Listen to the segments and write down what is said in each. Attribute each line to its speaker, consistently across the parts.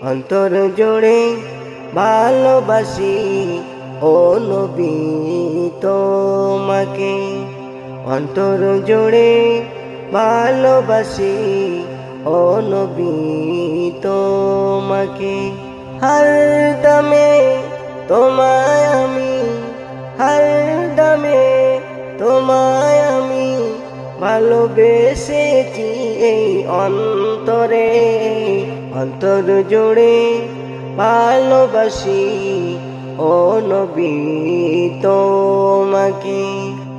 Speaker 1: অন্তর জোড়ে ভালোবাসি ও নবী তোমাকে। অন্তর জোড়ে ভালোবাসি ও নবী তোমাকে। হর দমে তোমায় আমি, হর দমে তোমায় আমি ভালোবেসেছি এই অন্তরে। অন্তর জোড়ে ভালোবাসি ও নবী তোমাকে।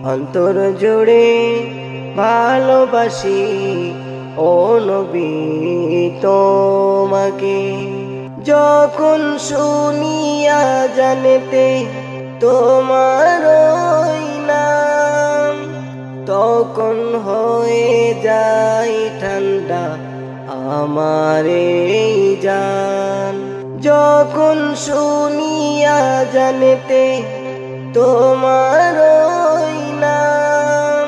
Speaker 1: অন্তর জোড়ে ভালোবাসি ও নবী তোমাকে। যখন শুনিয়া জানতে তোমার ওই নাম, তখন হয়ে যায় ঠান্ডা আমার এই জান। যখন শুনিয়া জানতে তোমার ওই নাম,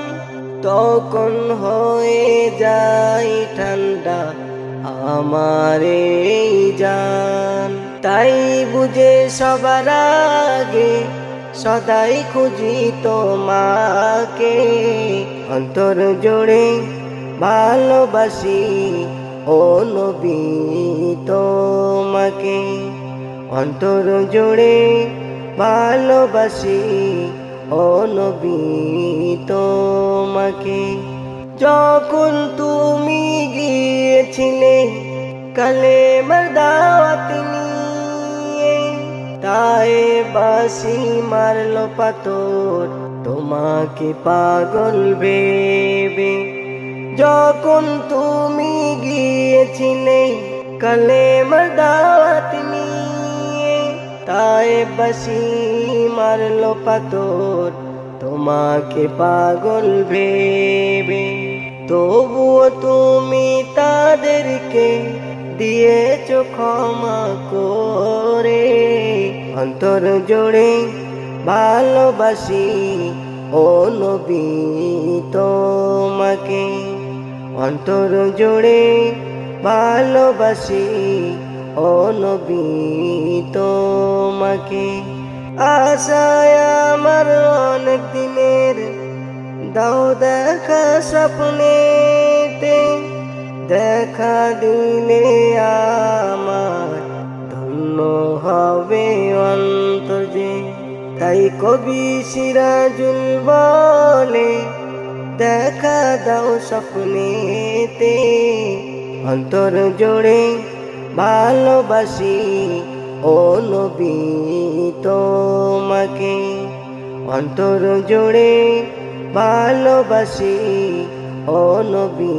Speaker 1: তখন হয়ে যায় ঠান্ডা আমার এই জান। তাই বুঝে সবার আগে সদাই খুঁজি তোমাকে। অন্তর জোড়ে ভালোবাসি ও নবী তোমাকে। অন্তর জোড়ে ভালোবাসি ও নবী তোমাকে। যখন তুমি গিয়েছিলে কালেমার দাওয়াত নিয়ে, তাই বাসি মারলো পাথর তোমাকে পাগল ভেবে। যখন তুমি গিয়েছিলে কালেমার দাওয়াত নিয়ে, তাই বাসি মারলো পাথর তোমাকে পাগল ভেবে। তবুও তুমি তাদেরকে দিয়েছো ক্ষমা করে। অন্তর জোড়ে ভালোবাসি ও নবী তোমাকে। অন্তর জোড়ে ভালোবাসি ও নবী তোমাকে। আশায় আমার অনেক দিনের, দাও দেখা স্বপ্নেতে। দেখা দিলে আমার ধন্য হবে অন্তর যে। তাই কবি সিরাজুল বলে, দেখা দাও স্বপ্নেতে। অন্তর জোড়ে ভালোবাসি ও নবী তোমাকে। অন্তর জোড়ে ভালোবাসি ও নবী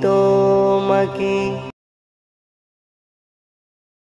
Speaker 1: তোমাকে।